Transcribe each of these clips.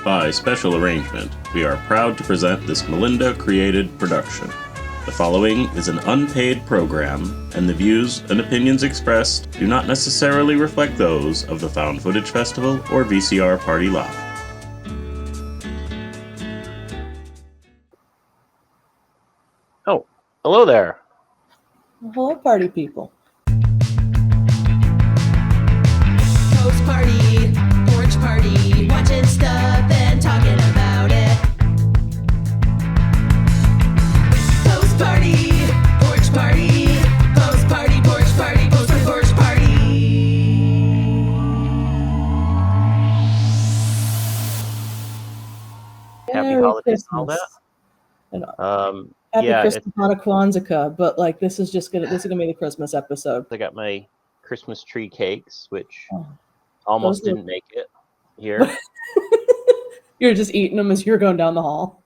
By special arrangement, we are proud to present this Melinda-created production. The following is an unpaid program, and the views and opinions expressed do not necessarily reflect those of the Found Footage Festival or VCR Party Live. Oh, hello there. Hello, party people. Post party, porch party, watching stuff and talking about it. Post party, porch party, post party, porch party, post party, porch party. Happy Merry holidays and all Christmas. that. Happy Yeah, Christmas, not a Kwanzaa, but like this is gonna be the Christmas episode. I got my Christmas tree cakes, which Oh, almost those didn't make it here. You're just eating them as you're going down the hall.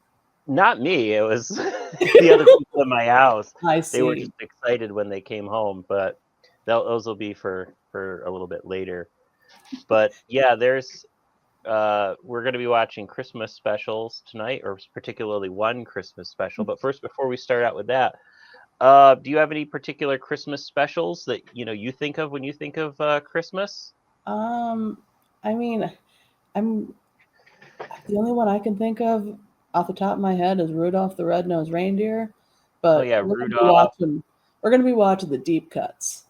Not me. It was the other people in my house. I see. They were just excited when they came home, but those will be for a little bit later. But yeah, we're going to be watching Christmas specials tonight, or particularly one Christmas special. But first, before we start out with that, do you have any particular Christmas specials that you think of when you think of Christmas? I mean, I'm the only one I can think of off the top of my head is Rudolph the Red-Nosed Reindeer. But Oh yeah, we're Rudolph. We're gonna be watching the deep cuts.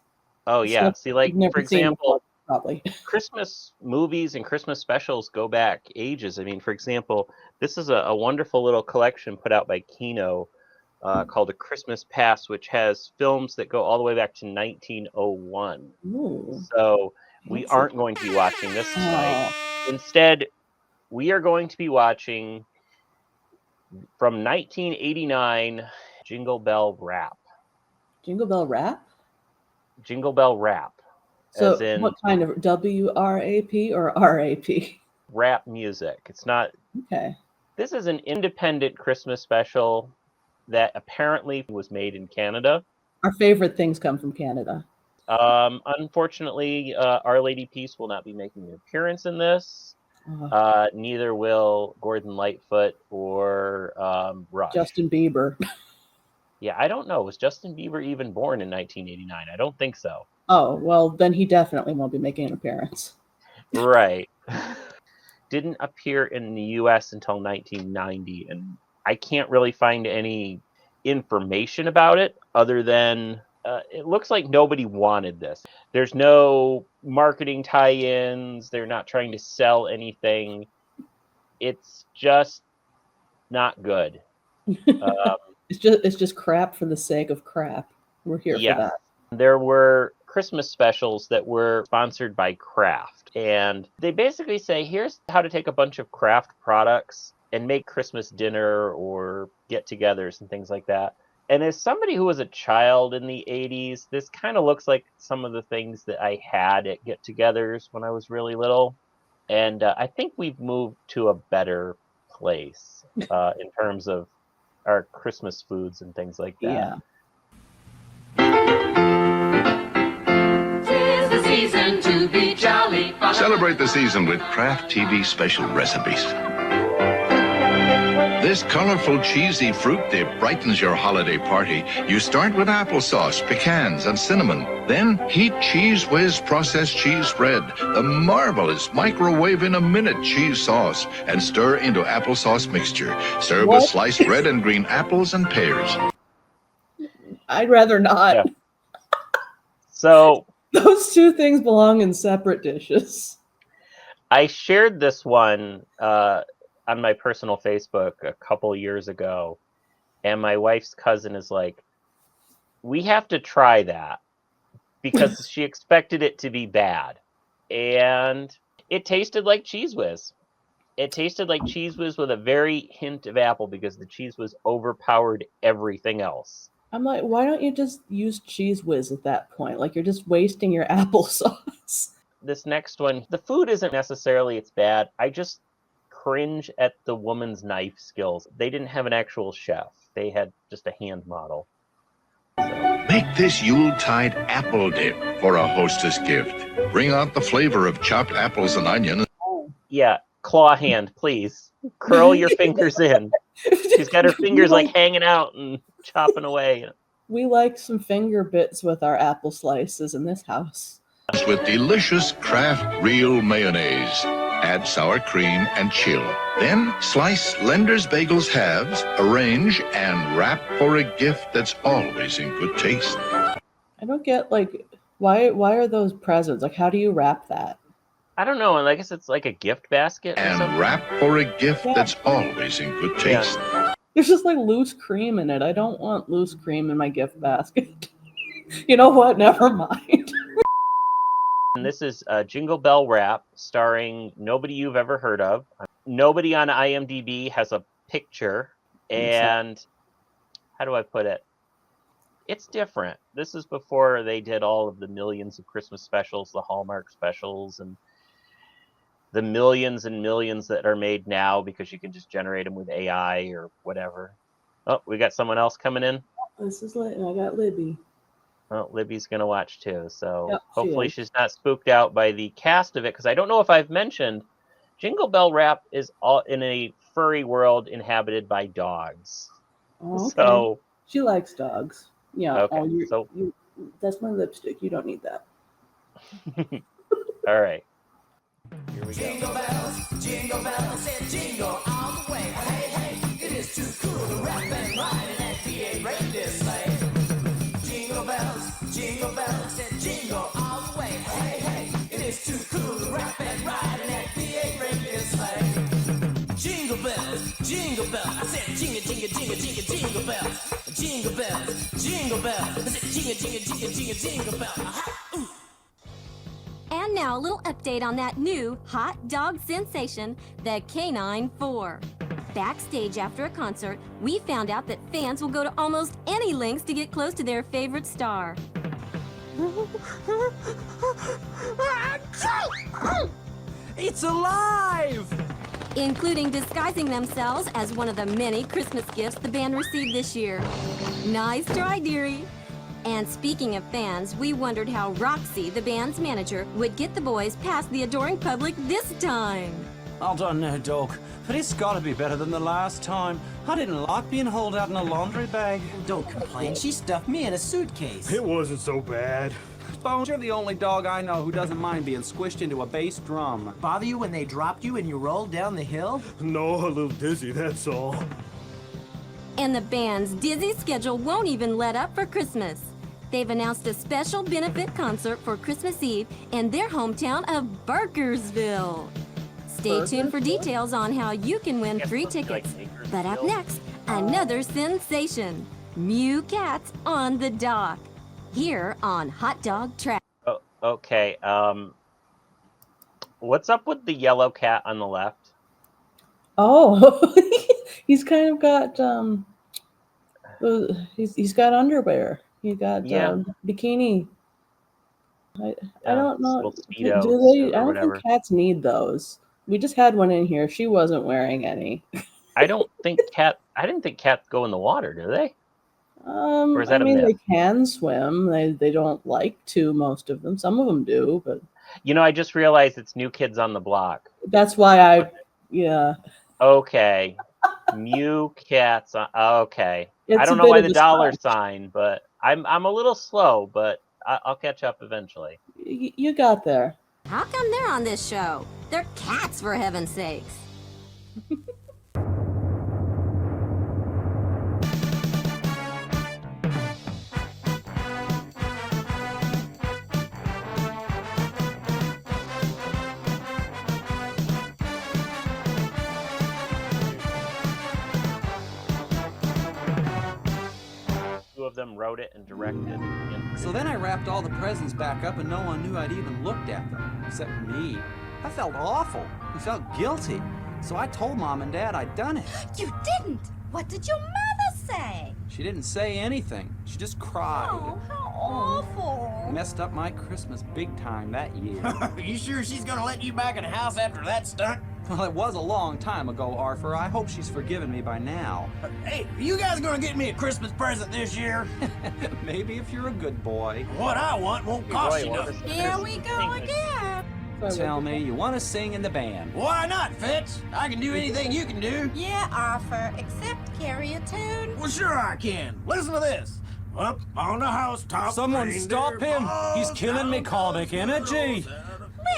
Oh yeah. Stuff See, like you've never for seen example, before, probably. Christmas movies and Christmas specials go back ages. I mean, for example, this is a wonderful little collection put out by Kino called A Christmas Past, which has films that go all the way back to 1901. Ooh, So we fancy. aren't going to be watching this tonight. Oh, Instead, we are going to be watching from 1989 Jingle Bell Rap. Jingle Bell Rap? Jingle Bell Rap. So As in what kind of WRAP or RAP? rap music. It's not. Okay. This is an independent Christmas special that apparently was made in Canada. Our favorite things come from Canada. Unfortunately, Our Lady Peace will not be making an appearance in this. Oh, Neither will Gordon Lightfoot or Rush. Justin Bieber. Yeah, I don't know. Was Justin Bieber even born in 1989? I don't think so. Oh, well, then he definitely won't be making an appearance. Right. Didn't appear in the U.S. until 1990, and I can't really find any information about it other than it looks like nobody wanted this. There's no marketing tie-ins. They're not trying to sell anything. It's just not good. It's just crap for the sake of crap. We're here for that. There were Christmas specials that were sponsored by Kraft, and they basically say, here's how to take a bunch of Kraft products and make Christmas dinner or get-togethers and things like that. And as somebody who was a child in the 80s, this kind of looks like some of the things that I had at get-togethers when I was really little. And I think we've moved to a better place in terms of our Christmas foods and things like that. Yeah. Season to be jolly. Celebrate the season with Kraft TV special recipes. This colorful, cheesy fruit dip brightens your holiday party. You start with applesauce, pecans, and cinnamon. Then heat Cheese Whiz processed cheese spread, the marvelous microwave-in-a-minute cheese sauce, and stir into applesauce mixture. Serve with sliced red and green apples and pears. I'd rather not. Yeah. So Those two things belong in separate dishes. I shared this one on my personal Facebook a couple years ago, and my wife's cousin is like, we have to try that because she expected it to be bad. And it tasted like Cheese Whiz. It tasted like Cheese Whiz with a very hint of apple because the Cheese Whiz overpowered everything else. I'm like, why don't you just use Cheese Whiz at that point? Like, you're just wasting your applesauce. This next one, the food isn't necessarily it's bad. I just cringe at the woman's knife skills. They didn't have an actual chef. They had just a hand model. Make this Yuletide apple dip for a hostess gift. Bring out the flavor of chopped apples and onion. Yeah, claw hand, please. Curl your fingers in. She's got her fingers like hanging out and chopping away. We like some finger bits with our apple slices in this house. With delicious Kraft Real Mayonnaise. Add sour cream and chill. Then slice Lender's Bagels halves, arrange, and wrap for a gift that's always in good taste. I don't get, like, why are those presents? Like, how do you wrap that? I don't know, and I guess it's like a gift basket or And something. wrap for a gift that's always in good taste. There's just like loose cream in it. I don't want loose cream in my gift basket. You know what? Never mind. And this is Jingle Bell Rap, starring nobody you've ever heard of. Nobody on IMDb has a picture, and how do I put it? It's different. This is before they did all of the millions of Christmas specials, the Hallmark specials, and the millions and millions that are made now because you can just generate them with AI or whatever. Oh, we got someone else coming in. This is lit, and I got Libby. Well, Libby's going to watch too, so Yep, hopefully she's not spooked out by the cast of it, because I don't know if I've mentioned, Jingle Bell Rap is all in a furry world inhabited by dogs. Oh, okay. So She likes dogs. Yeah. Okay, Oh, that's my lipstick. You don't need that. all right. Here we go. Jingle bells, said jingle all the way. Hey, hey, it is too cool to rap and ride in that V8 reindeer sleigh. Jingle bells, said jingle all the way. Hey, hey, it is too cool to rap and ride in that V8 reindeer sleigh. Jingle bells, I said jingle, jingle, jingle, jingle, jingle bells. Jingle bells, I said jingle, jingle, jingle, jingle, jingle bells. Aha, ooh. And now a little update on that new hot dog sensation, the Canine 4. Backstage after a concert, we found out that fans will go to almost any lengths to get close to their favorite star. It's alive! Including disguising themselves as one of the many Christmas gifts the band received this year. Nice try, dearie. And speaking of fans, we wondered how Roxy, the band's manager, would get the boys past the adoring public this time. I don't know, Doc, but it's gotta be better than the last time. I didn't like being hauled out in a laundry bag. Don't complain, she stuffed me in a suitcase. It wasn't so bad. Bones, you're the only dog I know who doesn't mind being squished into a bass drum. Bother you when they dropped you and you rolled down the hill? No, a little dizzy, that's all. And the band's dizzy schedule won't even let up for Christmas. They've announced a special benefit concert for Christmas Eve in their hometown of Burkersville. Stay tuned for details on how you can win free tickets. But up next, another sensation. Mew Cats on the dock. Here on Hot Dog Track. Oh, okay. What's up with the yellow cat on the left? Oh, he's kind of got he's got underwear. He got bikini. I don't know. Little Do Speedos they? or I don't whatever. think cats need those. We just had one in here. She wasn't wearing any. I didn't think cats go in the water, do they? Or is that I mean, a myth? they can swim. They don't like to. Most of them. Some of them do, but You know, I just realized it's New Kids on the Block. that's why yeah. Okay. Mew Cats. Okay. It's I don't a know bit why of the a dollar stretch. sign, but I'm a little slow, but I'll catch up eventually. You got there. How come they're on this show? They're cats, for heaven's sakes. Two of them wrote it and directed. So then I wrapped all the presents back up and no one knew I'd even looked at them, except me. I felt awful. I felt guilty. So I told Mom and Dad I'd done it. You didn't! What did your mother say? She didn't say anything. She just cried. Oh, how awful. Messed up my Christmas big time that year. Are you sure she's gonna let you back in the house after that stunt? Well, it was a long time ago, Arthur. I hope she's forgiven me by now. Hey, are you guys gonna get me a Christmas present this year? Maybe if you're a good boy. What I want won't cost you nothing. Here we go again. Tell me, you want to sing in the band? Why not, Fitz? I can do anything you can do. Yeah, Arthur, except carry a tune. Well, sure I can. Listen to this. Up on the housetop. Someone reindeer stop him! He's falls killing me down comic the energy! meadows.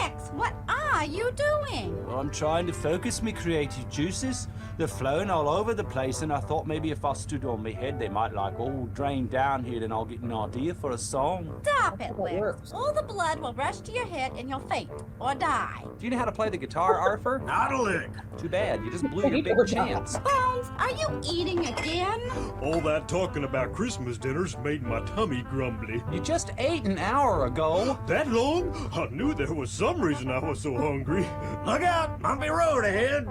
Lex, what are you doing? I'm trying to focus me creative juices. They're flowing all over the place, and I thought maybe if I stood on my head, they might like all drain down here, then I'll get an idea for a song. Stop it, That Lex. works. All the blood will rush to your head and you'll faint or die. Do you know how to play the guitar, Arthur? Not a lick. Too bad, you just blew your big chance. Bones, are you eating again? All that talking about Christmas dinners made my tummy grumbly. You just ate an hour ago. That long? I knew there was some reason I was so hungry. Look out, bumpy road ahead.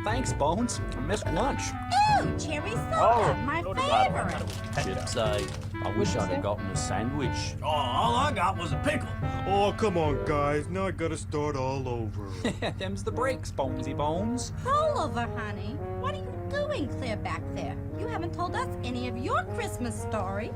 Thanks, Bones. I missed lunch. Ooh, cherry soda, my soda bottle. I favorite. thought it was Chips, I wish I'd have gotten a sandwich. Oh, all I got was a pickle. Oh, come on, guys. Now I gotta start all over. Them's the breaks, Bonesy Bones. Roll over, honey. What are you doing clear back there? You haven't told us any of your Christmas stories.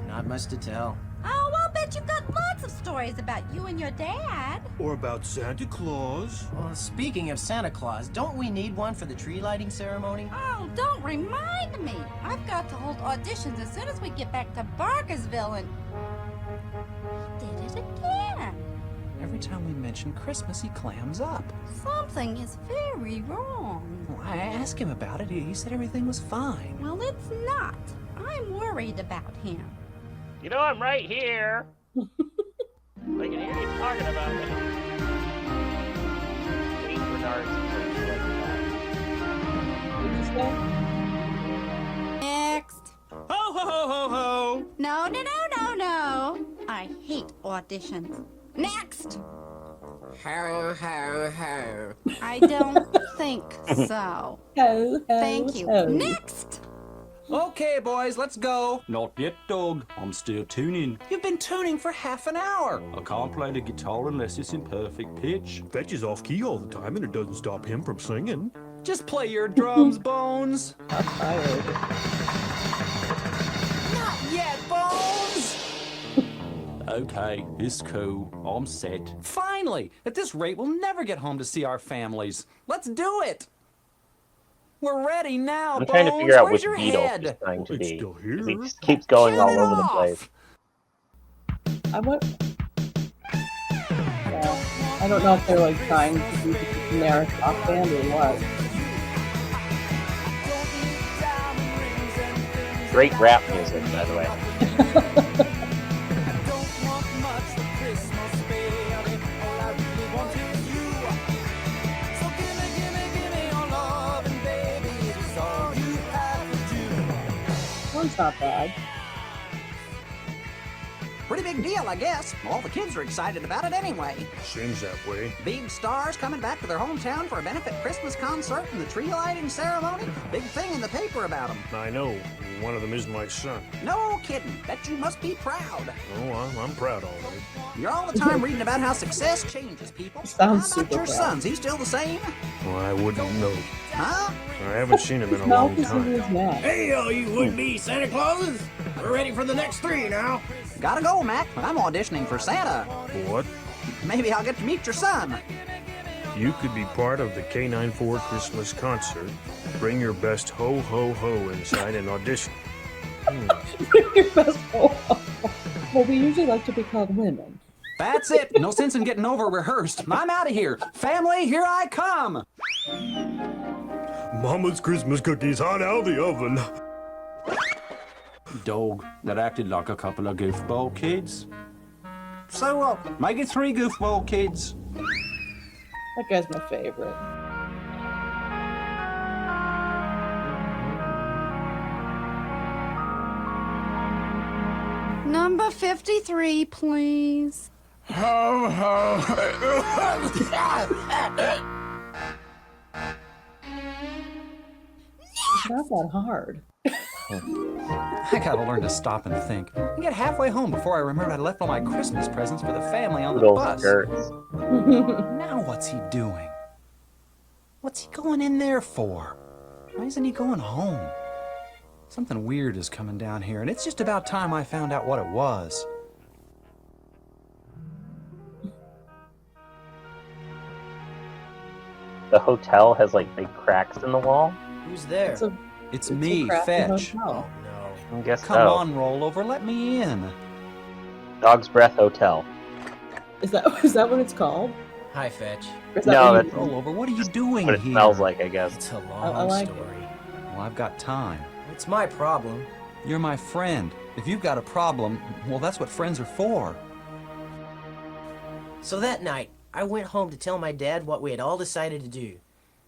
Not much to tell. Oh, I'll bet you've got lots of stories about you and your dad. Or about Santa Claus. Well, speaking of Santa Claus, don't we need one for the tree lighting ceremony? Oh, don't remind me. I've got to hold auditions as soon as we get back to Barkersville and... Did it again. Every time we mention Christmas, he clams up. Something is very wrong. Well, I asked him about it. He said everything was fine. Well, it's not. I'm worried about him. You know I'm right here. I can hear you talking about me. St. Bernard's Church. Next. Ho, ho, ho, ho, ho! No, no, no, no, no. I hate auditions. Next. Ho, ho, ho. I don't think so. Ho, ho, Thank you. ho. Next. Okay, boys, let's go. Not yet, dog. I'm still tuning. You've been tuning for half an hour. I can't play the guitar unless it's in perfect pitch. Fetch is off key all the time, and it doesn't stop him from singing. Just play your drums, Bones. I'm tired. Not yet, Bones! Okay, it's cool. I'm set. Finally! At this rate, we'll never get home to see our families. Let's do it! We're ready now, I'm Bones. trying to figure out Where's which your Beetle head? he's trying to It's be. still 'Cause here. He just keeps going Turn all it over the off. place. I want. Yeah. I don't know if they're like trying to be just a generic rock band or what. Great rap music, by the way. One's not bad. Pretty big deal, I guess. All the kids are excited about it anyway. Seems that way. Big stars coming back to their hometown for a benefit Christmas concert and the tree lighting ceremony. Big thing in the paper about them. I know. One of them is my son. No kidding. Bet you must be proud. Oh, I'm proud all right. You're all the time reading about how success changes people. Sounds How about super your proud. son? Is he still the same? Well, I wouldn't know. Huh? I haven't seen him in a His long mouth is in time. his neck. Hey, all you would-be Santa Clauses. We're ready for the next three now. Gotta go, Mac. I'm auditioning for Santa. What? Maybe I'll get to meet your son. You could be part of the K94 Christmas concert. Bring your best ho-ho-ho inside and audition. Your best Well, we usually like to be called women. That's it. No sense in getting over rehearsed. I'm out of here. Family, here I come. Mama's Christmas cookies hot out of the oven. Dog, that acted like a couple of goofball kids. So, make it 3 goofball kids. That guy's my favorite. Number 53, please. Ho, ho. It's not that hard. I gotta learn to stop and think. I get halfway home before I remember I left all my Christmas presents for the family on the Little bus. skirts. Now what's he doing? What's he going in there for? Why isn't he going home? Something weird is coming down here, and it's just about time I found out what it was. The hotel has like big cracks in the wall. Who's there? It's me, Fetch. Oh, no. I guess Come so. on, Rollover, let me in. Dog's Breath Hotel. Is that what it's called? Hi, Fetch. Or is that No, what that's Rollover, what are you doing what it here? smells like, I guess. It's a I long like story. Well, I've got time. It's my problem. You're my friend. If you've got a problem, well, that's what friends are for. So that night, I went home to tell my dad what we had all decided to do.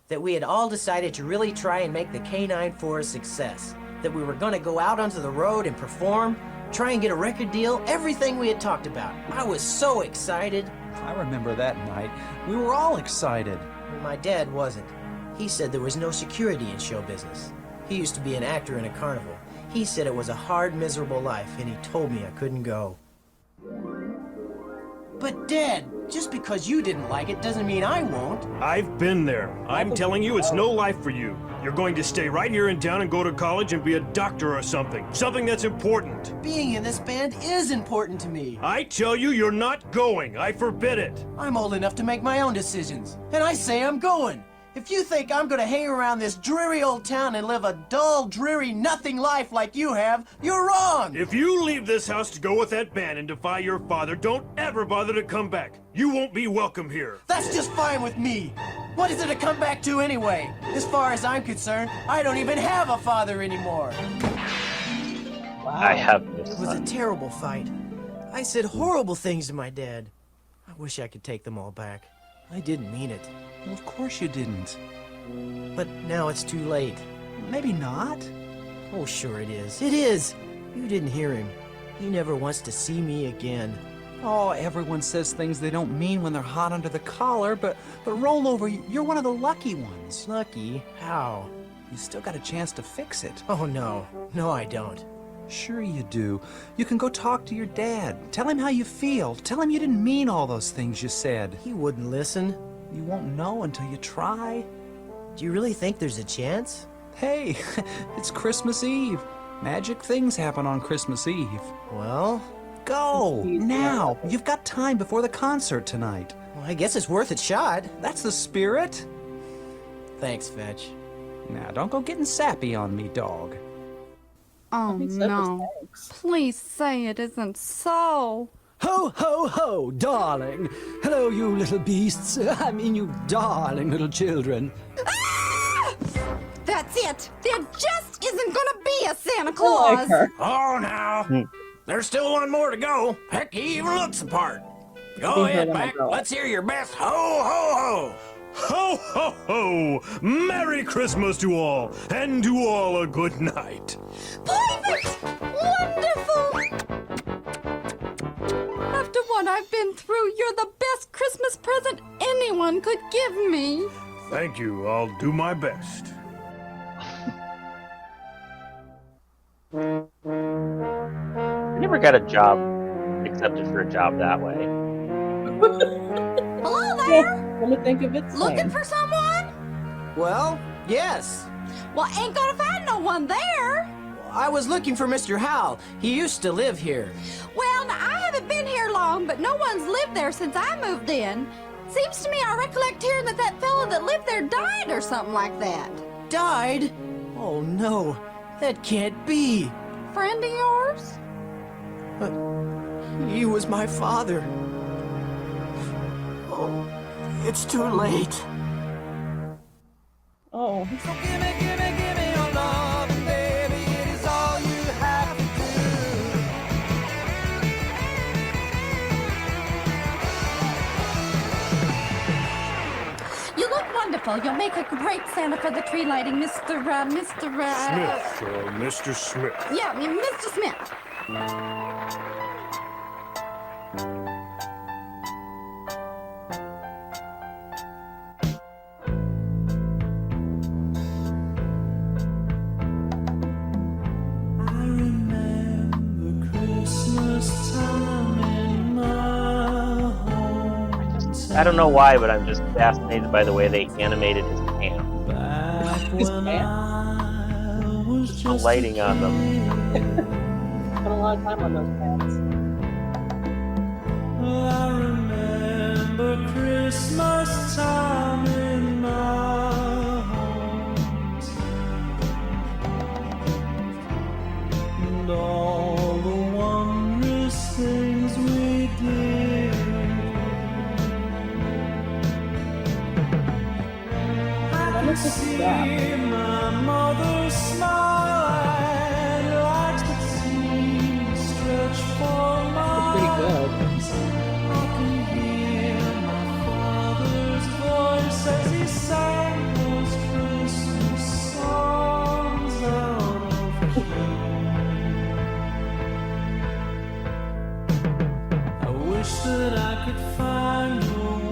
That we had all decided to really try and make the K94 a success. That we were going to go out onto the road and perform, try and get a record deal, everything we had talked about. I was so excited. I remember that night. We were all excited. Well, my dad wasn't. He said there was no security in show business. He used to be an actor in a carnival. He said it was a hard, miserable life, and he told me I couldn't go. But Dad, just because you didn't like it doesn't mean I won't. I've been there. I'm telling you, it's no life for you. You're going to stay right here in town and go to college and be a doctor or something. Something that's important. Being in this band is important to me. I tell you, you're not going. I forbid it. I'm old enough to make my own decisions, and I say I'm going. If you think I'm gonna hang around this dreary old town and live a dull, dreary, nothing life like you have, you're wrong! If you leave this house to go with that band and defy your father, don't ever bother to come back. You won't be welcome here. That's just fine with me. What is it to come back to anyway? As far as I'm concerned, I don't even have a father anymore. Wow. I have no It was a son. terrible fight. I said horrible things to my dad. I wish I could take them all back. I didn't mean it. Well, of course you didn't. But now it's too late. Maybe not. Oh, sure it is. It is! You didn't hear him. He never wants to see me again. Oh, everyone says things they don't mean when they're hot under the collar, but Rollover, you're one of the lucky ones. Lucky? How? You still got a chance to fix it. Oh, no. No, I don't. Sure you do. You can go talk to your dad. Tell him how you feel. Tell him you didn't mean all those things you said. He wouldn't listen. You won't know until you try. Do you really think there's a chance? Hey, it's Christmas Eve. Magic things happen on Christmas Eve. Well, go now. You've got time before the concert tonight. well, I guess it's worth a shot. That's the spirit. Thanks, Fetch. Now, don't go getting sappy on me, dog. Oh, He said no. was thanks. Please say it isn't so. Ho, ho, ho, darling. Hello, you little beasts. I mean, you darling little children. That's it. There just isn't gonna be a Santa I Claus. like her. Oh, now. There's still one more to go. Heck, he even looks the part. Go think ahead, they're gonna Mac. go. Let's hear your best ho, ho, ho. Ho, ho, ho! Merry Christmas to all, and to all a good night. Perfect! Wonderful! After what I've been through, you're the best Christmas present anyone could give me. Thank you. I'll do my best. I never got a job accepted for a job that way. Hello there! Come to think of it, Looking same. for someone? Well, yes. Well, ain't gonna find no one there. I was looking for Mr. Howell. He used to live here. Well, now, I haven't been here long, but no one's lived there since I moved in. Seems to me I recollect hearing that that fellow that lived there died or something like that. Died? Oh, no. That can't be. Friend of yours? He was my father. Oh, it's too late. Oh, So gimme your love, and baby, it is all you have to do. You look wonderful. You'll make a great Santa for the tree lighting, Mr. Smith, Mr. Smith. Yeah, Mr. Smith. I remember Christmas time in my home. I don't know why, but I'm just fascinated by the way they animated his hands. Back These pants? The lighting on them. Spent a lot of time on those pants. I remember Christmas time in my hometown, and all the wondrous things we did. I could see my mother smile and lights that seem to stretch for miles. Pretty good. I can hear my father's voice as he sang those Christmas songs out of key. I wish that I could find a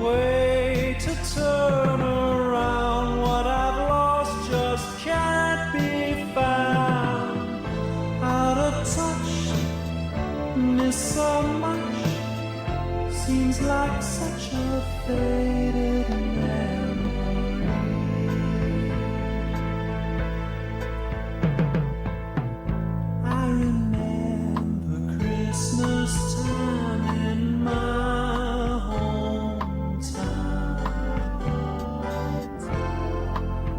way to turn around what I've lost, just can't be found. Out of touch, miss so much, seems like such a faded memory. I remember Christmas time in my hometown,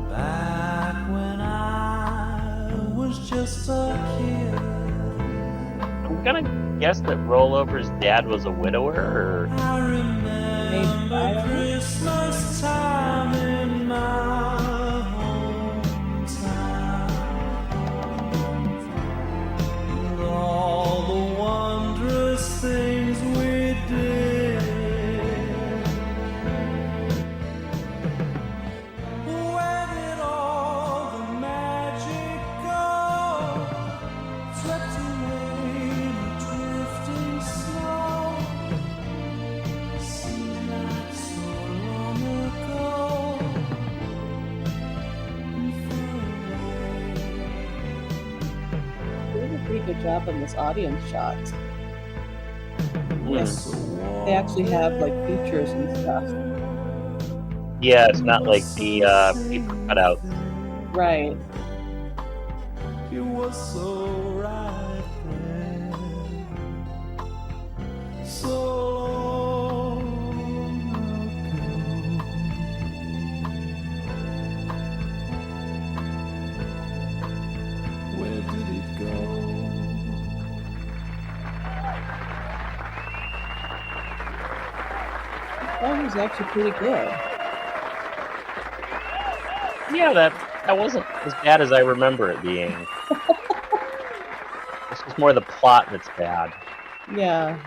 back when I was just a kid. I'm gonna guess that Rollover's dad was a widower, or I remember Christmas time in my hometown, and all the wondrous things we did. Where did all the magic go? Swept away in the drifting snow. Seems like so long ago, and far They did a pretty good job on this audience shot. Yes. They actually have like features and stuff. yeah, it's not like the paper cutouts. Right. it was so right then, so long ago. Where did it go? That was actually pretty good. Yeah, that wasn't as bad as I remember it being. This was more the plot that's bad. Yeah.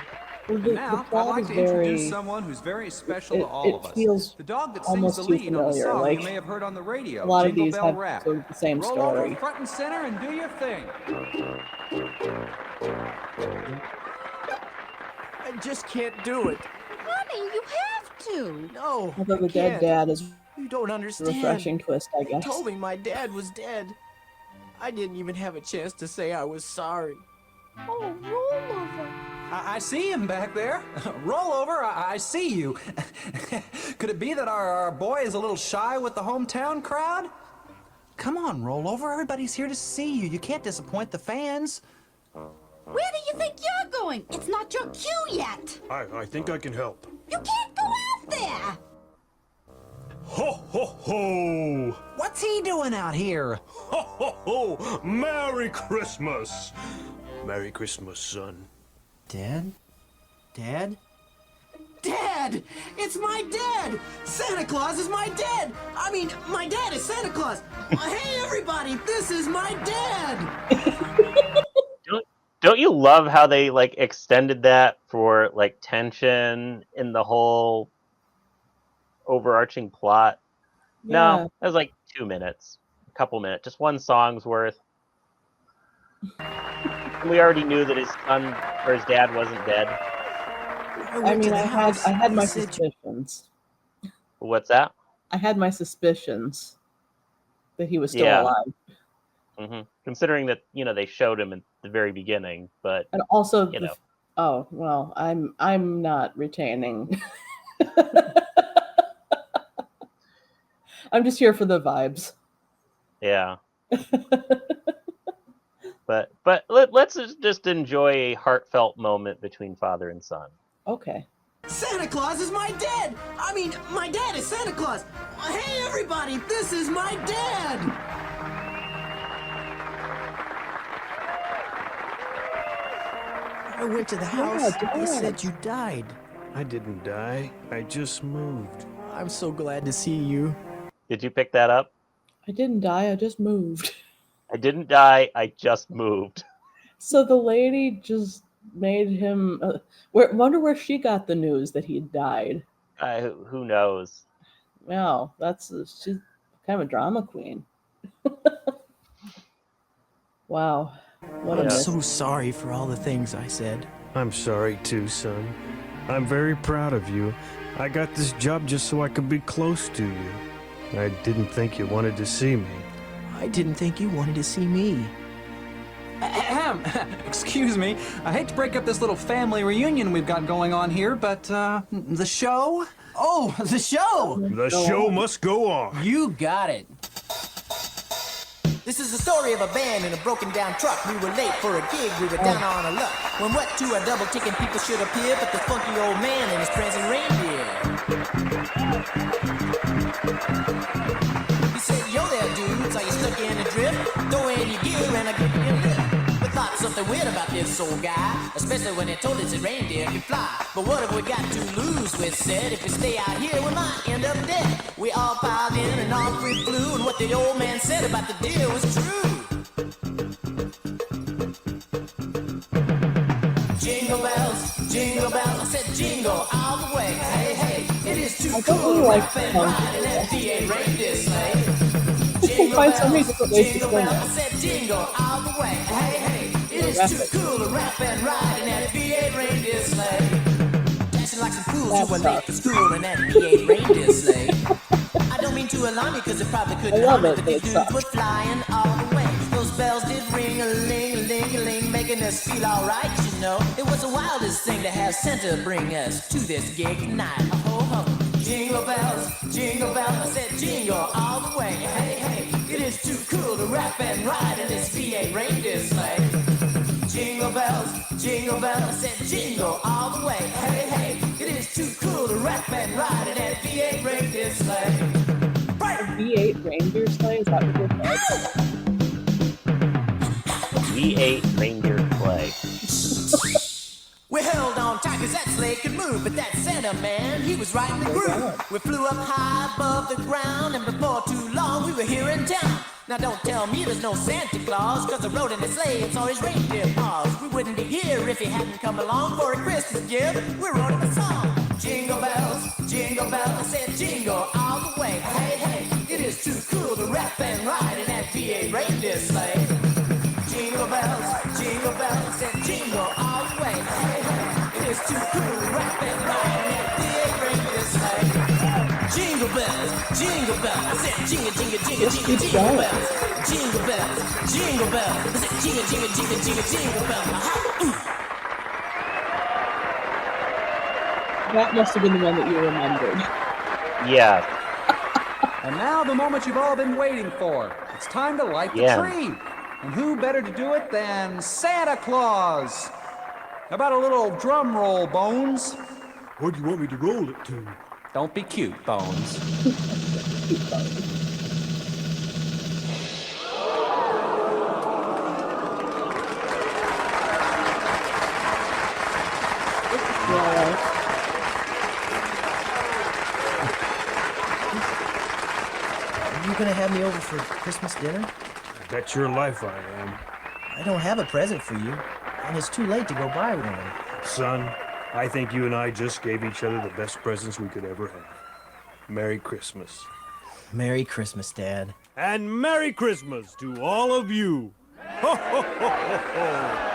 Well, the Now, I'd plot like is to very. introduce someone who's very special to all of us. Feels The dog that sings almost the too lead on the familiar. song Like you may have heard on the radio, a lot of Jingle these Bell have Rap. sort of the same Roll story. over front and center and do your thing. I just can't do it. Honey, you have to. No, Although I the dead can't. dad is You don't a understand. refreshing twist, I They guess. told me my dad was dead. I didn't even have a chance to say I was sorry. Oh, Rollover. I see him back there. Roll over, I see you. Could it be that our boy is a little shy with the hometown crowd? Come on, roll over. Everybody's here to see you. You can't disappoint the fans. Where do you think you're going? It's not your cue yet. I think I can help. You can't go out there. Ho, ho, ho! What's he doing out here? Ho, ho, ho! Merry Christmas! Merry Christmas, son. Dad? Dad? Dad! It's my dad! Santa Claus is my dad! I mean, my dad is Santa Claus! Hey, everybody, this is my dad! Don't you love how they like extended that for like tension in the whole overarching plot? Yeah. No, that was like 2 minutes, a couple minutes, just one song's worth. We already knew that his son or his dad wasn't dead. I mean, I had my suspicions. What's that? I had my suspicions that he was still Yeah. alive. Hmm. Considering that they showed him at the very beginning, but And also, you know. oh well, I'm not retaining. I'm just here for the vibes. Yeah. But let's just enjoy a heartfelt moment between father and son. Okay. Santa Claus is my dad! I mean, my dad is Santa Claus! Hey, everybody, this is my dad! I went to the house. They said you died. I didn't die. I just moved. I'm so glad to see you. Did you pick that up? I didn't die, I just moved. I didn't die, I just moved. So the lady just made him... wonder where she got the news that he died. Who knows? Well, she's kind of a drama queen. Wow. I'm so sorry for all the things I said. I'm sorry too, son. I'm very proud of you. I got this job just so I could be close to you. I didn't think you wanted to see me. I didn't think you wanted to see me. Ahem. Excuse me. I hate to break up this little family reunion we've got going on here, but the show? Oh, the show! The show must go on. You got it. This is the story of a band in a broken down truck. We were late for a gig, we were down on our luck. When what to our double ticking people should appear, but the funky old man and his prancing reindeer. He said, yo there dudes, are you stuck in a drift? Throw in your gear and I'll give you a lift. We thought something weird about this old guy, especially when he told us his reindeer could fly. But what have we got to lose, we said, if we stay out here we might end up dead. We all piled in and off we flew, and what the old man said about the deal was true. Jingle bells, I said jingle all the way. Hey, hey, it is too cool to rock and ride in that V8 reindeer sleigh. Jingle bells, I said jingle all the way. Hey, hey, it is too cool to rap and ride in that V8 reindeer sleigh. Dashing like some fools who were late for school in that V8 reindeer sleigh. I don't mean to alarm you because it probably couldn't harm you, but these dudes were flying all the way. Those bells did ring a ling a ling a ling, making us feel alright, you know. It was the wildest thing to have Santa bring us to this gig tonight. Ho ho, jingle bells, I said jingle all the way. Hey hey, it is too cool to rap and ride in this V8 reindeer sleigh. Jingle bells, I said jingle all the way. Hey hey, it is too cool to rap and ride in that V8 reindeer sleigh. V8 reindeer sleigh? Is that what you're saying? V8 reindeer sleigh. We held on tight cause that sleigh could move, but that Santa man, he was right in the groove. We flew up high above the ground, and before too long we were here in town. Now don't tell me there's no Santa Claus, cause I rode in the sleigh and saw his reindeer paws. We wouldn't be here if he hadn't come along for a Christmas gift. We wrote him a song. Jingle bells, I said jingle all the way. Hey, hey, it is too cool to rap and ride in that V8 reindeer sleigh. Jingle bells, I said jingle all the way. Hey, hey, it is too cool to rap and ride in that V8 reindeer sleigh. Jingle bells, I said jingle, jingle, jingle, jingle, jingle bells. Jingle bells, I said jingle, jingle, jingle, jingle, jingle bells. That must have been the one that you remembered. Yeah. And now the moment you've all been waiting for. It's time to light the tree. And who better to do it than Santa Claus? How about a little drum roll, Bones? What do you want me to roll it to? Don't be cute, Bones. Are you gonna have me over for Christmas dinner? Bet your life I am. I don't have a present for you, and it's too late to go buy one. Son, I think you and I just gave each other the best presents we could ever have. Merry Christmas. Merry Christmas, Dad. And Merry Christmas to all of you. Ho, ho, ho, ho, ho.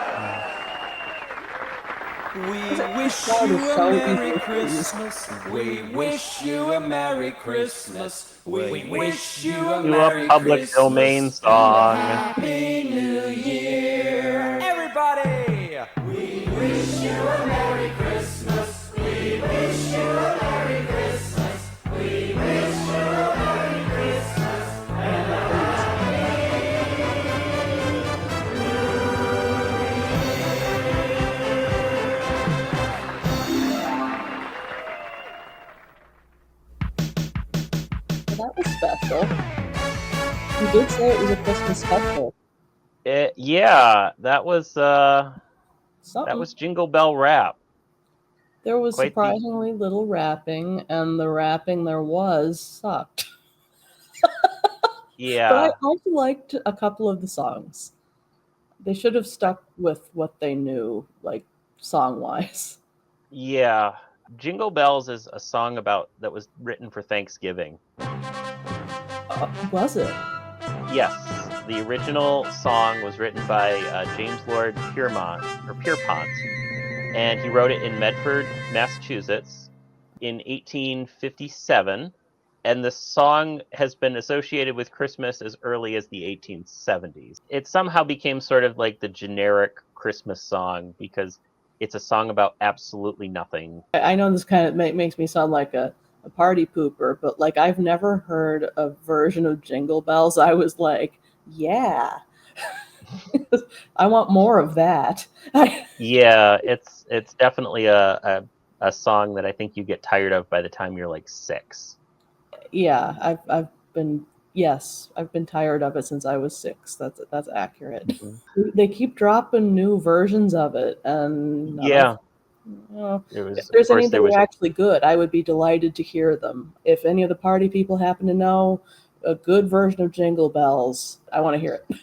We wish you a Merry Christmas. We wish you a Merry Christmas. We wish you a Merry public Christmas. domain song. Happy New Year. Everybody! We wish you a Merry Christmas. We wish you a Merry Christmas. We wish you a Merry Christmas and a special. You did say it was a Christmas special. Yeah, that was Jingle Bell Rap. There was surprisingly little rapping, and the rapping there was sucked. Yeah. But I liked a couple of the songs. They should have stuck with what they knew, like song-wise. Yeah. Jingle Bells is a song that was written for Thanksgiving. Was it? Yes. The original song was written by James Lord Pierpont, and he wrote it in Medford, Massachusetts in 1857. And the song has been associated with Christmas as early as the 1870s. It somehow became sort of like the generic Christmas song because it's a song about absolutely nothing. I know this kind of makes me sound like a party pooper, but like I've never heard a version of Jingle Bells. I was like, yeah, I want more of that. Yeah, it's definitely a song that I think you get tired of by the time you're like 6. Yeah, I've been tired of it since I was 6. That's accurate. Mm-hmm. They keep dropping new versions of it, and yeah, if there's any that are actually good, I would be delighted to hear them. If any of the party people happen to know a good version of Jingle Bells, I want to hear it.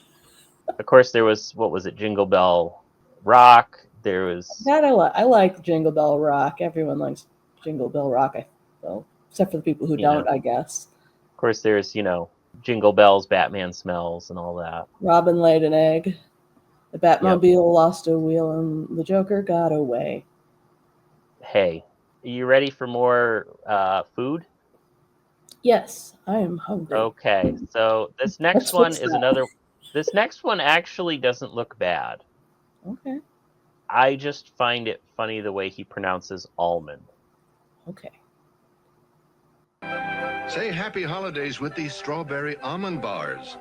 Of course, there was, what was it, Jingle Bell Rock. There was that I like Jingle Bell Rock. Everyone likes Jingle Bell Rock. Except for the people who don't, I guess. Of course, there's, Jingle Bells, Batman Smells, and all that. Robin laid an egg. The Batmobile lost a wheel, and the Joker got away. Hey, are you ready for more food? Yes, I am hungry. Okay, so this next one is another... This next one actually doesn't look bad. Okay. I just find it funny the way he pronounces almond. Okay. Say happy holidays with these strawberry almond bars.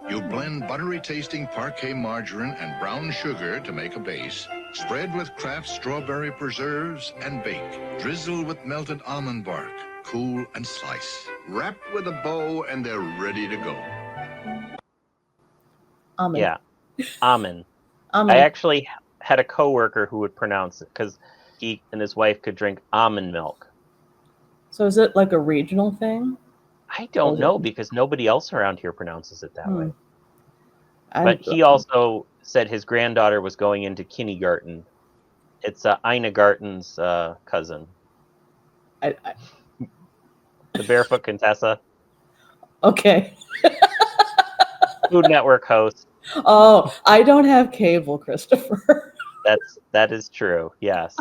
You blend buttery tasting parquet margarine and brown sugar to make a base. Spread with Kraft strawberry preserves and bake. Drizzle with melted almond bark. Cool and slice. Wrap with a bow and they're ready to go. Almond. Yeah, almond. I actually had a coworker who would pronounce it because he and his wife could drink almond milk. So is it like a regional thing? I don't know because nobody else around here pronounces it that way. But he also said his granddaughter was going into kindergarten. It's Ina Garten's cousin. The Barefoot Contessa. Okay. Food Network host. Oh, I don't have cable, Christopher. That is true. Yes.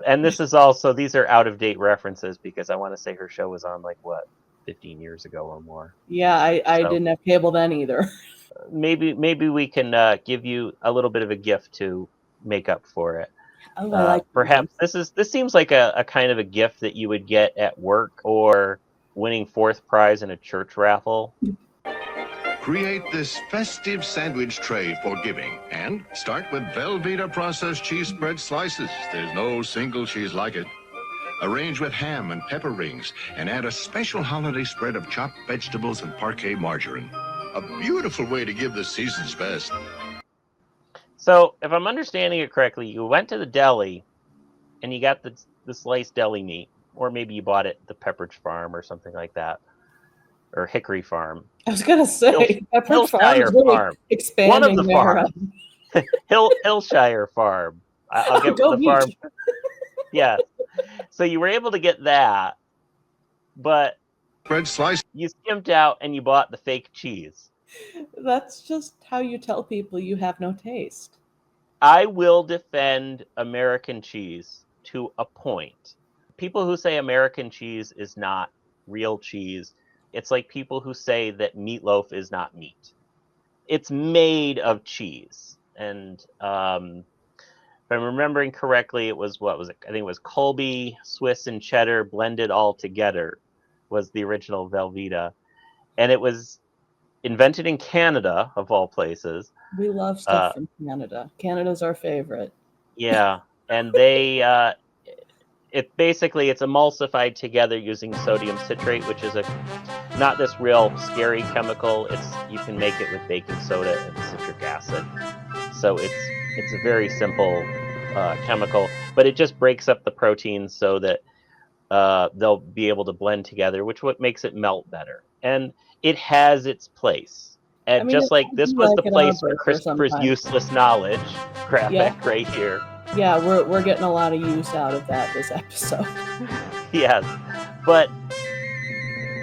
And this is also, these are out of date references because I want to say her show was on 15 years ago or more. Yeah, I didn't have cable then either. Maybe we can give you a little bit of a gift to make up for it. Oh, I like perhaps this seems like a kind of a gift that you would get at work or winning 4th prize in a church raffle. Create this festive sandwich tray for giving and start with Velveeta processed cheese spread slices. There's no single cheese like it. Arrange with ham and pepper rings and add a special holiday spread of chopped vegetables and parquet margarine. A beautiful way to give the season's best. So, if I'm understanding it correctly, you went to the deli and you got the sliced deli meat, or maybe you bought it at the Pepperidge Farm or something like that, or Hickory Farm. I was gonna say Pepperidge Farm is really expanding. One of the farms. Hillshire Farm. I'll get the farm. Yeah. So you were able to get that, but bread slice. You skimped out and you bought the fake cheese. That's just how you tell people you have no taste. I will defend American cheese to a point. People who say American cheese is not real cheese, it's like people who say that meatloaf is not meat. It's made of cheese. And if I'm remembering correctly, it was, I think it was Colby, Swiss, and cheddar blended all together was the original Velveeta. And it was invented in Canada, of all places. We love stuff from Canada. Canada's our favorite. Yeah. And they, It's emulsified together using sodium citrate, which is not this real scary chemical. You can make it with baking soda and citric acid. So it's a very simple chemical, but it just breaks up the proteins so that they'll be able to blend together, which what makes it melt better. And it has its place. And just like this was the place for Christopher's useless knowledge graphic right here. Yeah, we're getting a lot of use out of that this episode. Yes, but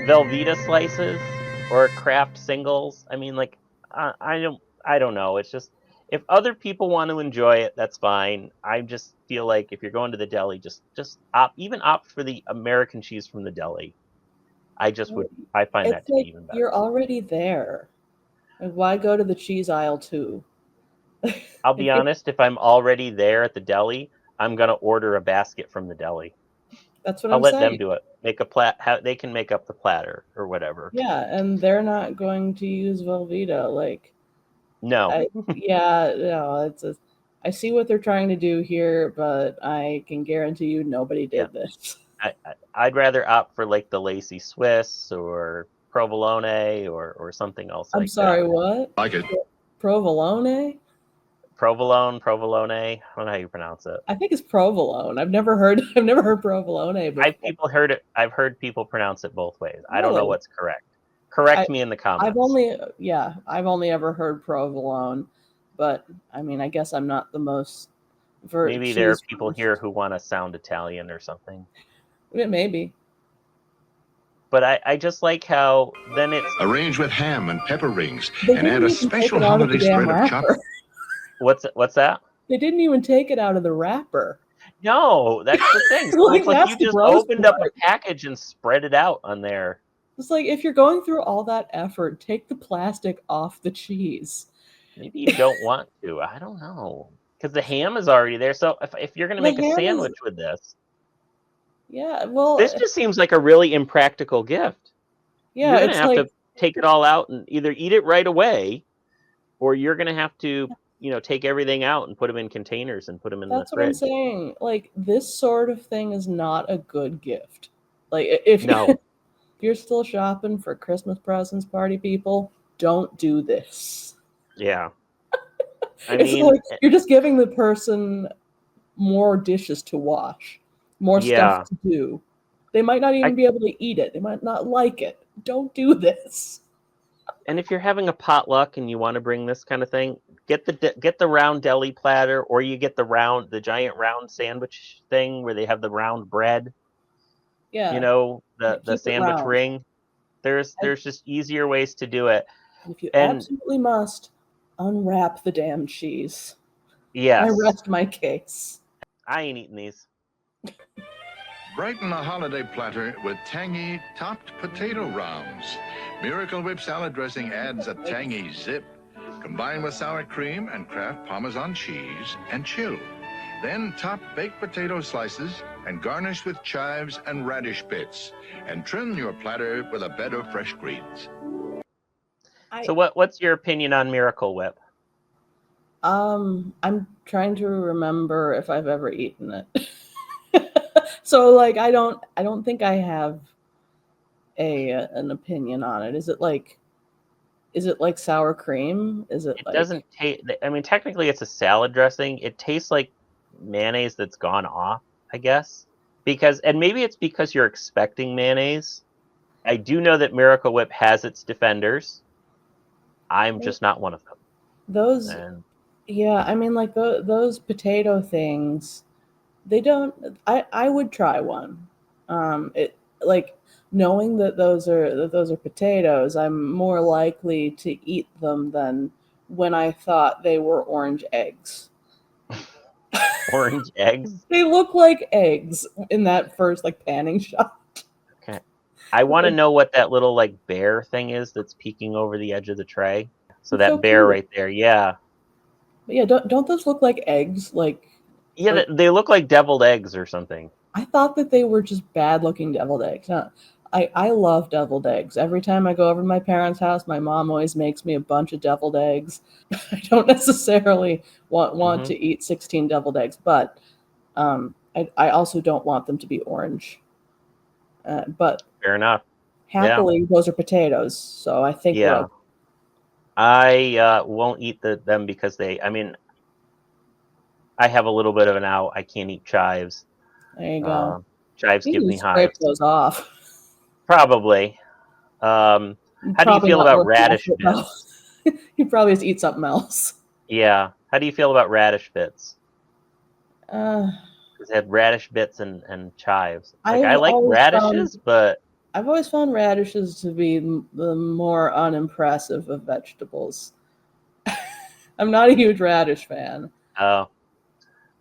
Velveeta slices or Kraft singles. I mean, like, I don't know. It's just, if other people want to enjoy it, that's fine. I just feel like if you're going to the deli, just opt for the American cheese from the deli. I find that to be even better. You're already there. Like, why go to the cheese aisle too? I'll be honest, if I'm already there at the deli, I'm going to order a basket from the deli. That's what I'm saying. I'll let them do it. They can make up the platter or whatever. Yeah, and they're not going to use Velveeta. Like, no. I see what they're trying to do here, but I can guarantee you nobody did this. I'd rather opt for like the Lacy Swiss or provolone or something else. I'm sorry, what? Like it. Provolone? Provolone. I don't know how you pronounce it. I think it's provolone. I've never heard provolone before. I've heard people pronounce it both ways. Really? I don't know what's correct. Correct me in the comments. I've only ever heard provolone, but I mean, I guess I'm not the most maybe there are people here who want to sound Italian or something. Maybe. But I just like how then it's arranged with ham and pepper rings and add a special holiday spread of chocolate. What's that? They didn't even take it out of the wrapper. No, that's the thing. It's like you just opened up a package and spread it out on there. It's like, if you're going through all that effort, take the plastic off the cheese. Maybe you don't want to. I don't know. Because the ham is already there. So if you're going to make a sandwich with this. Yeah, well. This just seems like a really impractical gift. Yeah, you're going to have to take it all out and either eat it right away, or you're going to have to, take everything out and put them in containers and put them in the fridge. That's what I'm saying. Like, this sort of thing is not a good gift. Like, if you're still shopping for Christmas presents, party people, don't do this. Yeah. It's like you're just giving the person more dishes to wash, more stuff to do. They might not even be able to eat it. They might not like it. Don't do this. And if you're having a potluck and you want to bring this kind of thing, get the round deli platter, or you get the giant round sandwich thing where they have the round bread. Yeah. The sandwich ring. There's just easier ways to do it. If you absolutely must, unwrap the damn cheese. Yes. I rest my case. I ain't eating these. Brighten a holiday platter with tangy topped potato rounds. Miracle Whip salad dressing adds a tangy zip. Combine with sour cream and Kraft Parmesan cheese and chill. Then top baked potato slices and garnish with chives and radish bits. And trim your platter with a bed of fresh greens. So what's your opinion on Miracle Whip? I'm trying to remember if I've ever eaten it. So like I don't think I have an opinion on it. Is it like sour cream? It doesn't taste, I mean, technically it's a salad dressing. It tastes like mayonnaise that's gone off, I guess. And maybe it's because you're expecting mayonnaise. I do know that Miracle Whip has its defenders. I'm just not one of them. Those potato things, they don't. I would try one. Knowing that those are potatoes, I'm more likely to eat them than when I thought they were orange eggs. Orange eggs? They look like eggs in that first panning shot. Okay. I want to know what that little bear thing is that's peeking over the edge of the tray. So that bear right there, yeah. But yeah, don't those look like eggs? They look like deviled eggs or something. I thought that they were just bad looking deviled eggs. No, I love deviled eggs. Every time I go over to my parents' house, my mom always makes me a bunch of deviled eggs. I don't necessarily want to eat 16 deviled eggs, but I also don't want them to be orange. But fair enough. Happily, those are potatoes, so I think we're okay. I won't eat them because I have a little bit of an out. I can't eat chives. There you go. Chives give me scrape hives. those off. Probably. How do you feel about radish bits? You probably just eat something else. Yeah. How do you feel about radish bits? It had radish bits and chives. Like I like radishes, but I've always found radishes to be the more unimpressive of vegetables. I'm not a huge radish fan. Oh.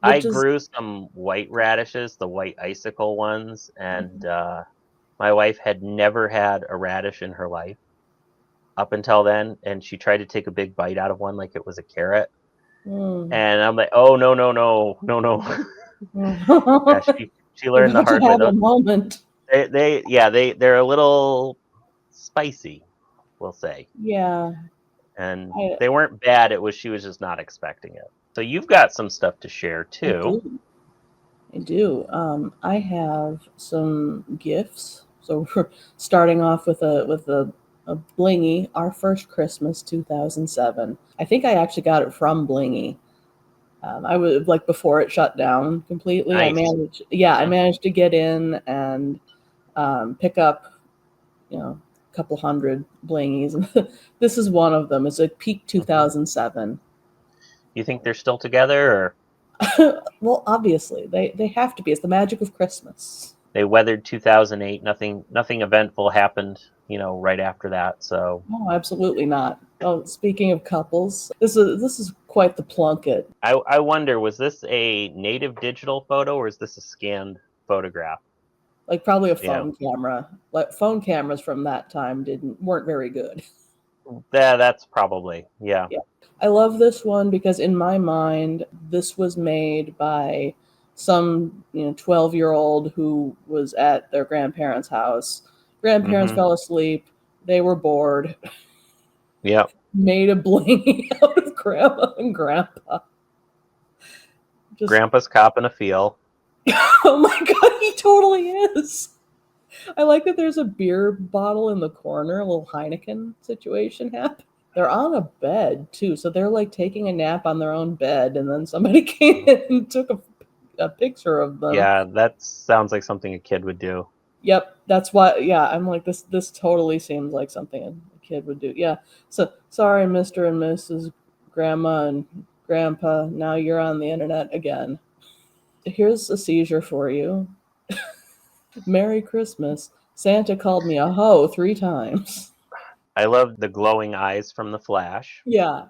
I grew some white radishes, the white icicle ones, and my wife had never had a radish in her life up until then, and she tried to take a big bite out of one like it was a carrot. And I'm like, oh, no. Yeah, she learned the hard way. A moment. They're a little spicy, we'll say. Yeah. And they weren't bad. She was just not expecting it. So you've got some stuff to share too. I do. I have some gifs. So we're starting off with a Blingee, our first Christmas, 2007. I think I actually got it from Blingee. I was like before it shut down completely. Nice. I managed to get in and pick up, a couple hundred Blingies. This is one of them. It's a peak 2007. You think they're still together, or? Well, obviously they have to be. It's the magic of Christmas. They weathered 2008. Nothing eventful happened, right after that. So no, absolutely not. Oh, speaking of couples, this is quite the plunket. I wonder, was this a native digital photo or is this a scanned photograph? Like probably a phone camera. Like phone cameras from that time weren't very good. Yeah, that's probably yeah. I love this one because in my mind, this was made by some 12-year-old who was at their grandparents' house. Grandparents fell asleep. They were bored. Yep. Made a Blingee out of Grandma and Grandpa. Grandpa's copping a feel. Oh my God, he totally is. I like that there's a beer bottle in the corner, a little Heineken situation happening. They're on a bed too, so they're like taking a nap on their own bed, and then somebody came in and took a picture of them. Yeah, that sounds like something a kid would do. Yep, that's why. Yeah, I'm like this totally seems like something a kid would do. Yeah. So sorry, Mr. and Mrs. Grandma and Grandpa. Now you're on the internet again. Here's a seizure for you. Merry Christmas. Santa called me a hoe 3 times. I love the glowing eyes from the flash. Yeah.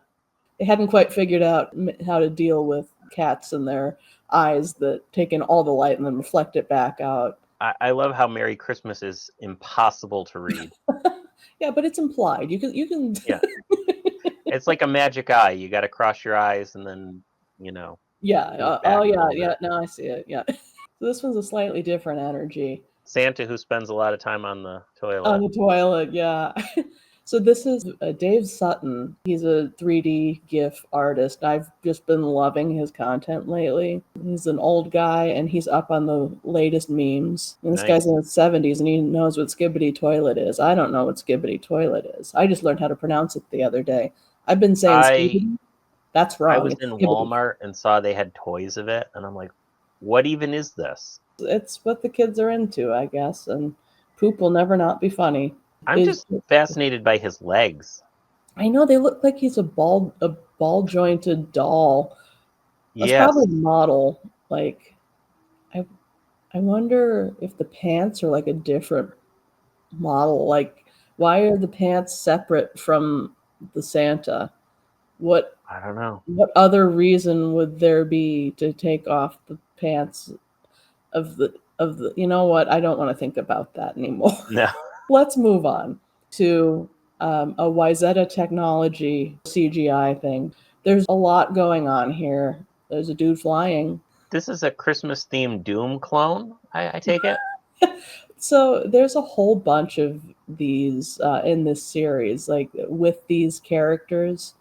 They hadn't quite figured out how to deal with cats and their eyes that take in all the light and then reflect it back out. I love how Merry Christmas is impossible to read. Yeah, but it's implied. You can. Yeah. It's like a magic eye. You got to cross your eyes and then, Yeah. Yeah. Now I see it. Yeah. So this one's a slightly different energy. Santa who spends a lot of time on the toilet. On the toilet, yeah. So this is Dave Sutton. He's a 3D GIF artist. I've just been loving his content lately. He's an old guy, and he's up on the latest memes. And this guy's in his 70s, and he knows what Skibbity Toilet is. I don't know what Skibbity Toilet is. I just learned how to pronounce it the other day. I've been saying Skibbity. That's wrong. I was in Walmart and saw they had toys of it, and I'm like, what even is this? It's what the kids are into, I guess, and poop will never not be funny. I'm just fascinated by his legs. I know, they look like he's a ball jointed doll. That's probably a model. Like, I wonder if the pants are like a different model. Like, why are the pants separate from the Santa? I don't know. What other reason would there be to take off the pants of the you know what? I don't want to think about that anymore. No. Let's move on to a Wyzetta Technology CGI thing. There's a lot going on here. There's a dude flying. This is a Christmas-themed Doom clone, I take it? So there's a whole bunch of these in this series, like with these characters.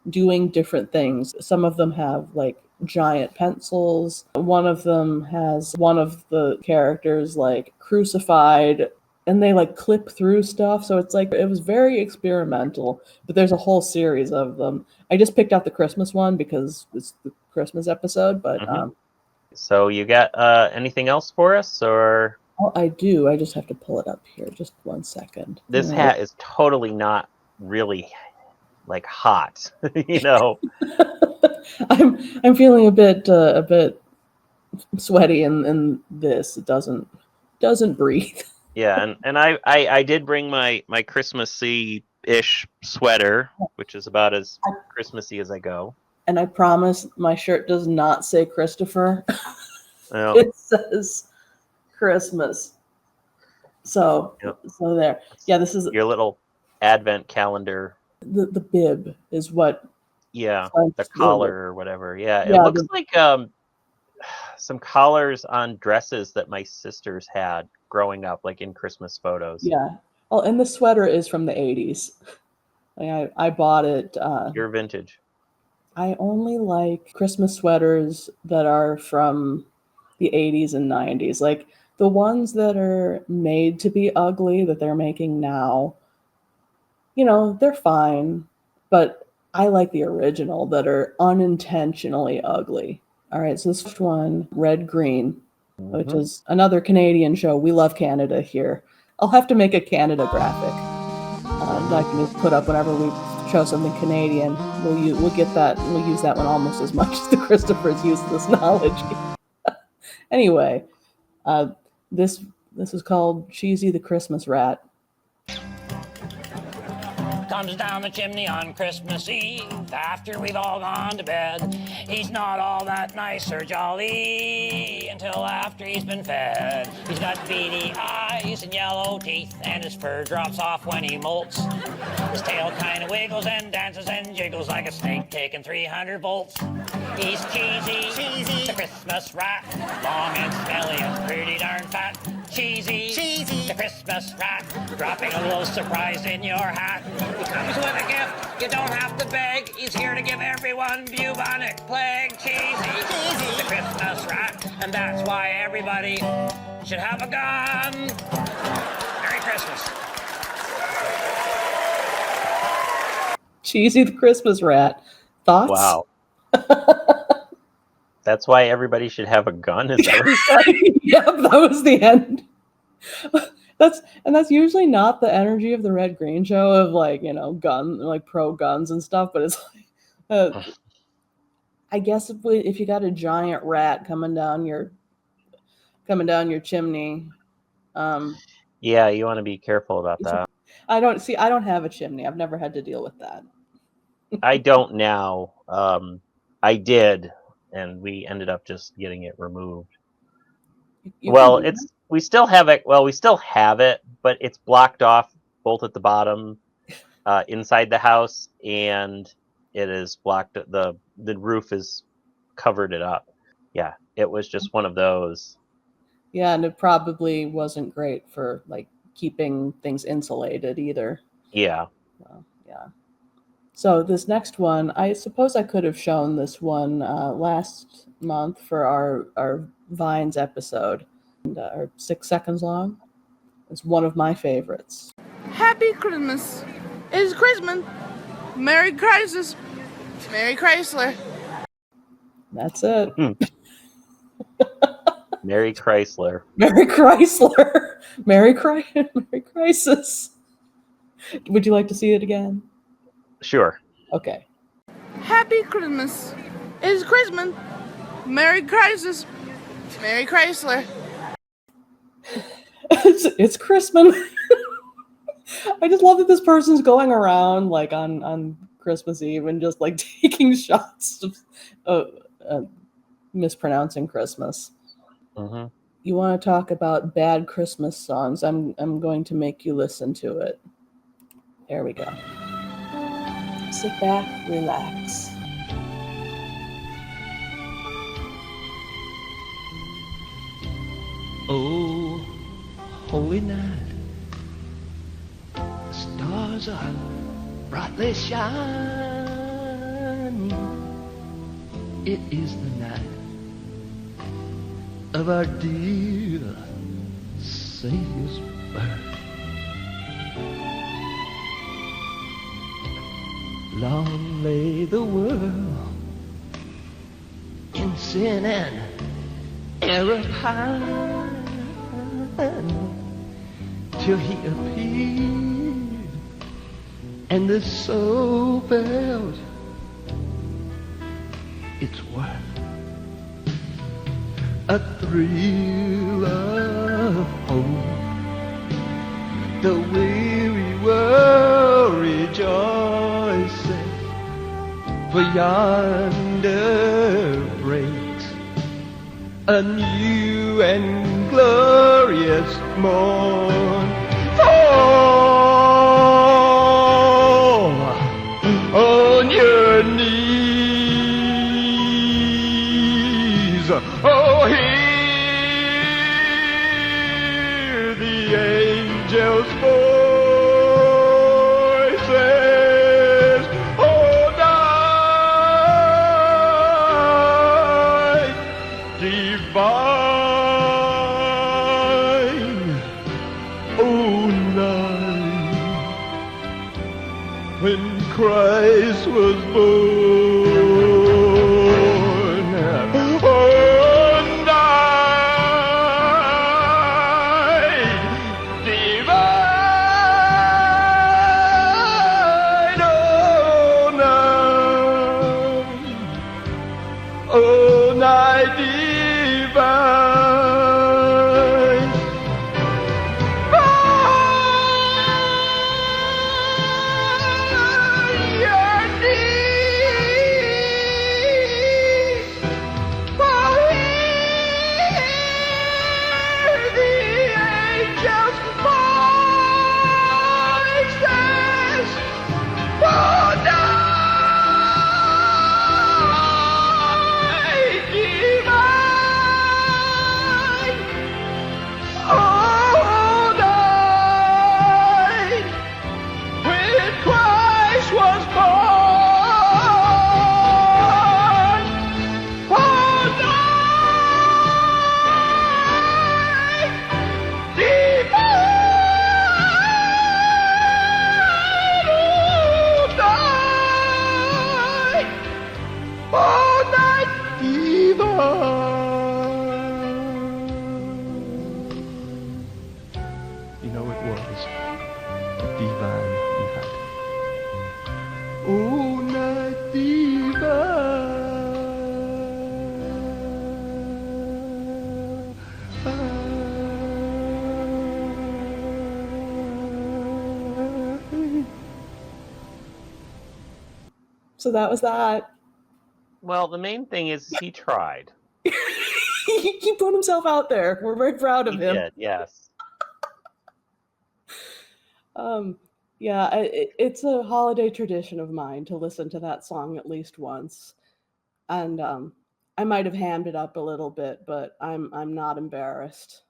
doing different things. Some of them have like giant pencils. One of them has one of the characters like crucified, and they like clip through stuff. So it's like, it was very experimental, but there's a whole series of them. I just picked out the Christmas one because it's the Christmas episode, but So you got anything else for us, or? Oh, I do. I just have to pull it up here. Just 1 second. This hat is totally not really like hot, you know. I'm feeling a bit sweaty in this. It doesn't breathe. Yeah, and I did bring my Christmassy-ish sweater, which is about as Christmassy as I go. And I promise my shirt does not say Christopher. Well, It says Christmas. So so there. Yeah, this is your little advent calendar. the bib is what. Yeah, French the bib. collar or whatever. Yeah, it Yeah, looks like some collars on dresses that my sisters had growing up, like in Christmas photos. Yeah. Oh, and the sweater is from the 80s. Like I bought it. You're vintage. I only like Christmas sweaters that are from the 80s and 90s. Like the ones that are made to be ugly that they're making now, you know, they're fine. But I like the original that are unintentionally ugly. All right, so this first one, Red Green, which is another Canadian show. We love Canada here. I'll have to make a Canada graphic that I can just put up whenever we show something Canadian. We'll get that. We'll use that one almost as much as the Christopher's useless knowledge. Anyway, this is called Cheesy the Christmas Rat. Comes down the chimney on Christmas Eve after we've all gone to bed. He's not all that nice or jolly until after he's been fed. He's got beady eyes and yellow teeth, and his fur drops off when he molts. His tail kind of wiggles and dances and jiggles like a snake taking 300 volts. He's cheesy, the Christmas rat, long and smelly and pretty darn fat. Cheesy, the Christmas rat, dropping a little surprise in your hat. He comes with a gift, you don't have to beg. He's here to give everyone bubonic plague. Cheesy, the Christmas rat, and that's why everybody should have a gun. Merry Christmas. Cheesy the Christmas Rat. Thoughts? Wow. That's why everybody should have a gun. Is that right? Yep, that was the end. That's usually not the energy of the Red Green show of like, you know, gun, like pro guns and stuff, but it's like I guess if you got a giant rat coming down your chimney, Yeah, you want to be careful about that. I don't have a chimney. I've never had to deal with that. I don't now. I did, and we ended up just getting it removed. We still have it. Well, we still have it, but it's blocked off both at the bottom, inside the house, and it is blocked. The roof is covered it up. Yeah, it was just one of those. Yeah, and it probably wasn't great for like keeping things insulated either. Yeah. Well, yeah. So this next one, I suppose I could have shown this one last month for our Vines episode. And, our 6 seconds long. It's one of my favorites. Happy Christmas. It's Christmas. Merry Crisis. Merry Chrysler. That's it. Merry Chrysler. Merry Chrysler. Merry Crisis. Would you like to see it again? Sure. Okay. Happy Christmas. It's Christmas. Merry Crisis. Merry Chrysler. It's Christmas. I just love that this person's going around like on Christmas Eve and just like taking shots of mispronouncing Christmas. Mm-hmm. You want to talk about bad Christmas songs? I'm going to make you listen to it. There we go. Sit back, relax. Oh, holy night, the stars are brightly shining. it is the night of our dear Savior's birth. Long lay the world in sin and error pine, till he appeared and the soul felt its worth. A thrill of hope, the weary world rejoices, for yonder breaks a new and glorious morn. Fall on your knees, oh, hear the angels' voices, oh, night divine, oh, night when Christ was born. So that was that. Well, the main thing is he tried. He put himself out there. We're very proud of him. Did, yes. Yeah, it's a holiday tradition of mine to listen to that song at least once. And I might have hammed it up a little bit, but I'm not embarrassed.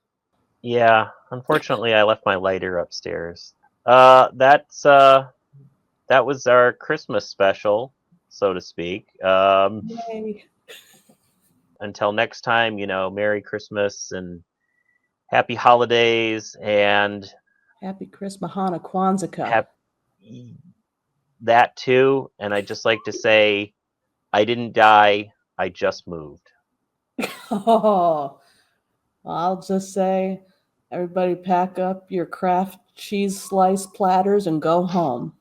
Yeah, unfortunately, I left my lighter upstairs. That was our Christmas special, so to speak. Yay. Until next time, Merry Christmas and Happy Holidays and Happy Christmas, Hana Kwanzaa. That too. And I'd just like to say, I didn't die. I just moved. Oh, I'll just say, everybody pack up your Kraft cheese slice platters and go home.